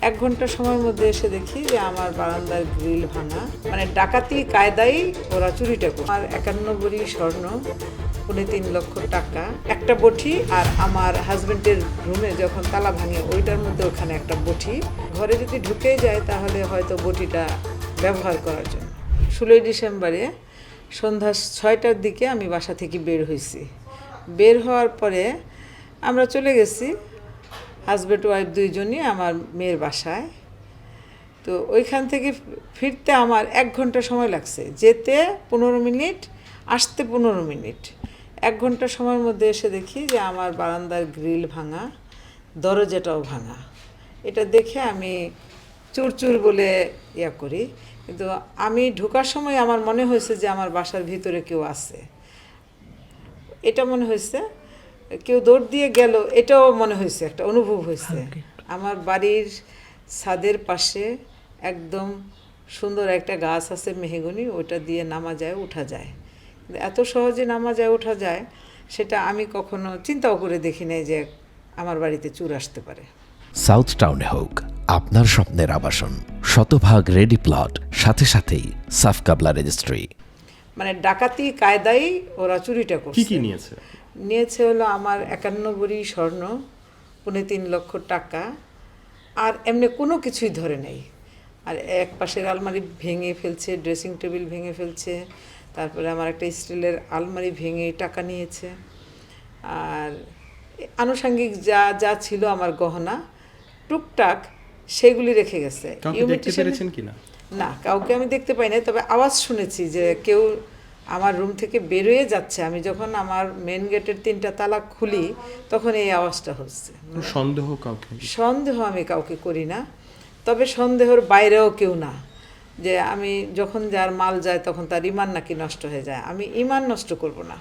1 ঘন্টা সময়ের মধ্যে এসে দেখি যে আমার বারান্দার গ্রিল ভাঙা, মানে ডাকাতি কায়দায় ওরা চুরিটা করে। আমার 51 ভরি স্বর্ণ, 3.5 লক্ষ টাকা, একটা বটি, আর আমার হাজবেন্ডের রুমে যখন তালা ভাঙে ওইটার মধ্যে ওখানে একটা বটি। ঘরে যদি ঢুকে যায় তাহলে হয়তো বটিটা ব্যবহার করার জন্য। 16 ডিসেম্বরে সন্ধ্যা 6টার দিকে আমি বাসা থেকে বের হয়েছি। বের হওয়ার পরে আমরা চলে গেছি হাজব্যান্ড ওয়াইফ দুইজনই আমার মেয়ের বাসায়। তো ওইখান থেকে ফিরতে আমার 1 ঘন্টা সময় লাগছে, যেতে 15 মিনিট, আসতে 15 মিনিট। 1 ঘন্টা সময়ের মধ্যে এসে দেখি যে আমার বারান্দার গ্রিল ভাঙা, দরজাটাও ভাঙা। এটা দেখে আমি চুরচুর বলে ইয়া করি, কিন্তু আমি ঢোকার সময় আমার মনে হয়েছে যে আমার বাসার ভিতরে কেউ আছে। এটা মনে হয়েছে কেউ দৌড় দিয়ে গেল, এটাও মনে হয়েছে, একটা অনুভব হয়েছে। আমার বাড়ির ছাদের পাশে একদম সুন্দর একটা গাছ আছে মেহগনি, ওটা দিয়ে নামা যায় ওঠা যায়। এত সহজে নামা যায় ওঠা যায় সেটা আমি কখনো চিন্তাও করে দেখি নাই যে আমার বাড়িতে চুর আসতে পারে। সাউথ টাউনে হোক আপনার স্বপ্নের আবাসন, শতভাগ রেডি প্লট, সাথে সাথেই সাফ কাবলা রেজিস্ট্রি। মানে ডাকাতি কায়দায় ওরা চুরিটা করছে। কি নিয়েছে? নিয়েছে হলো আমার 51 ভরি স্বর্ণ, 3.5 লক্ষ টাকা, আর এমনি কোনো কিছুই ধরে নেই। আর এক পাশের আলমারি ভেঙে ফেলছে, ড্রেসিং টেবিল ভেঙে ফেলছে, তারপরে আমার একটা স্টিলের আলমারি ভেঙে টাকা নিয়েছে। আর আনুষঙ্গিক যা যা ছিল আমার গহনা টুকটাক সেগুলি রেখে গেছে। না, কাউকে আমি দেখতে পাই না, তবে আওয়াজ শুনেছি যে কেউ আমার রুম থেকে বেরোয়ে যাচ্ছে। আমি যখন আমার মেন গেটের 3টা তালা খুলি তখন এই আওয়াজটা হচ্ছে। সন্দেহ আমি কাউকে করি না, তবে সন্দেহের বাইরেও কেউ না। যে আমি যখন যার মাল যায় তখন তার ইমান নাকি নষ্ট হয়ে যায়, আমি ইমান নষ্ট করব না।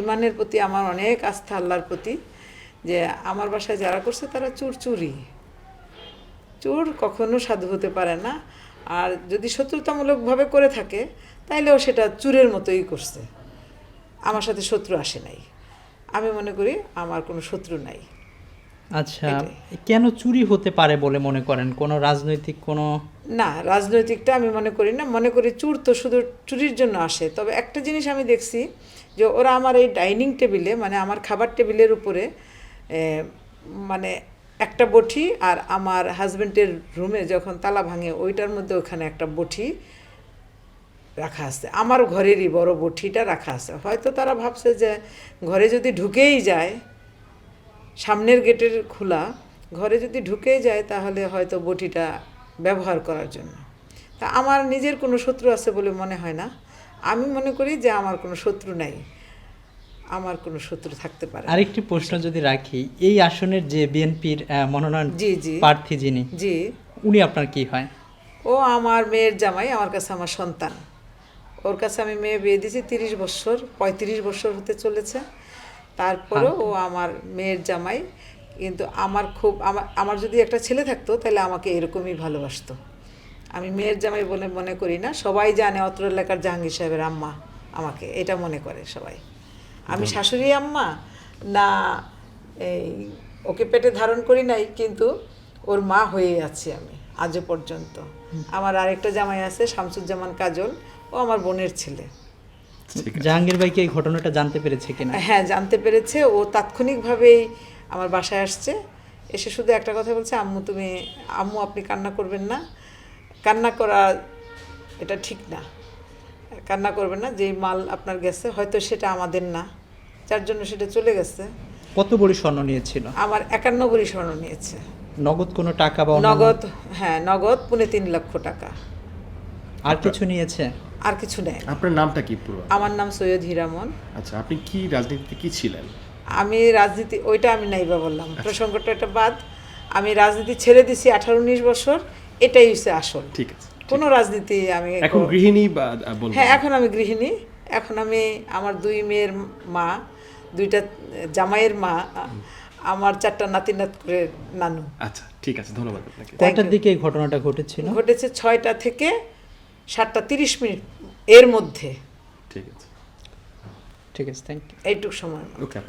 ইমানের প্রতি আমার অনেক আস্থা, আল্লাহর প্রতি, যে আমার বাসায় যারা করছে তারা চোর কখনো সাধু হতে পারে না। আর যদি শত্রুতামূলকভাবে করে থাকে তাইলেও সেটা চুরের মতোই করছে। আমার সাথে শত্রু আসে নাই, আমি মনে করি আমার কোনো শত্রু নাই। আচ্ছা, কেন চুরি হতে পারে বলে মনে করেন? কোনো রাজনৈতিক কোনো? না, রাজনৈতিকটা আমি মনে করি না। মনে করি চুর তো শুধু চুরির জন্য আসে। তবে একটা জিনিস আমি দেখছি যে ওরা আমার এই ডাইনিং টেবিলে, মানে আমার খাবার টেবিলের উপরে মানে একটা বটি, আর আমার হাজবেন্ডের রুমে যখন তালা ভাঙে ওইটার মধ্যে ওখানে একটা বটি রাখা আছে। আমার ঘরেরই বড় বটিটা রাখা আছে। হয়তো তারা ভাবছে যে ঘরে যদি ঢুকেই যায়, সামনের গেটের খোলা, ঘরে যদি ঢুকেই যায় তাহলে হয়তো বটিটা ব্যবহার করার জন্য। তা আমার নিজের কোনো শত্রু আছে বলে মনে হয় না। আমি মনে করি যে আমার কোনো শত্রু নাই, আমার কোনো শত্রু থাকতে পারে। আরেকটি প্রশ্ন যদি রাখি, এই আসনের যে বিএনপির মনোনয়ন প্রার্থী যিনি, উনি আপনার কি হয়? ও আমার মেয়ের জামাই, আমার কাছে আমার সন্তান। ওর কাছে আমি মেয়ে বিয়ে দিয়েছি 30 বছর, 35 বছর হতে চলেছে। তারপরেও ও আমার মেয়ের জামাই। কিন্তু আমার যদি একটা ছেলে থাকতো তাহলে আমাকে এরকমই ভালোবাসতো। আমি মেয়ের জামাই বলে মনে করি না। সবাই জানে অত্র এলাকার জাহাঙ্গীর সাহেবের আম্মা আমাকে, এটা মনে করে সবাই। আমি শাশুড়ি আম্মা না, এই ওকে পেটে ধারণ করি নাই, কিন্তু ওর মা হয়ে আছি আমি আজও পর্যন্ত। আমার আরেকটা জামাই আছে শামসুজ্জামান কাজল, ও আমার বোনের ছেলে। জাহাঙ্গীর ভাই কি এই ঘটনাটা জানতে পেরেছে কিনা? হ্যাঁ, জানতে পেরেছে। ও তাৎক্ষণিকভাবেই আমার বাসায় আসছে, এসে শুধু একটা কথা বলছে, আম্মু আপনি কান্না করবেন না, কান্না করা এটা ঠিক না, কান্না করবেন না, যেই মাল আপনার গেছে হয়তো সেটা আমাদের না, যার জন্য সেটা চলে গেছে। কত ভরি স্বর্ণ নিয়েছিল? আমার 51 ভরি স্বর্ণ নিয়েছে। নগদ কোনো টাকা বা? নগদ, হ্যাঁ, নগদ 3.5 লক্ষ টাকা। আর কিছু নিয়েছে? আর কিছু নেই। আপনার নামটা কি পুরো? আমার নাম সৈয়দ হীরামন। আচ্ছা, আপনি কি রাজনীতিতে কি ছিলেন? আমি রাজনীতি, ওইটা আমি নাইবা বললাম, প্রসঙ্গটা এটা বাদ। আমি রাজনীতি ছেড়ে দিছি 18-19 বছর, এটাই হচ্ছে আসল। ঠিক আছে, কোনো রাজনীতি আমি এখন গৃহিণী? হ্যাঁ, এখন আমি গৃহিণী। এখন আমি আমার 2 মেয়ের মা, 2টা জামাইয়ের মা, আমার 4টা নাতি নাত করে নানু। আচ্ছা, ঠিক আছে, ধন্যবাদ আপনাকে। কয়টার দিকে এই ঘটনাটা ঘটেছিল? ঘটেছে 6টা থেকে 7টা 30 মিনিট এর মধ্যে। ঠিক আছে, ঠিক আছে, থ্যাংক ইউ। এইটুক সময়। ওকে।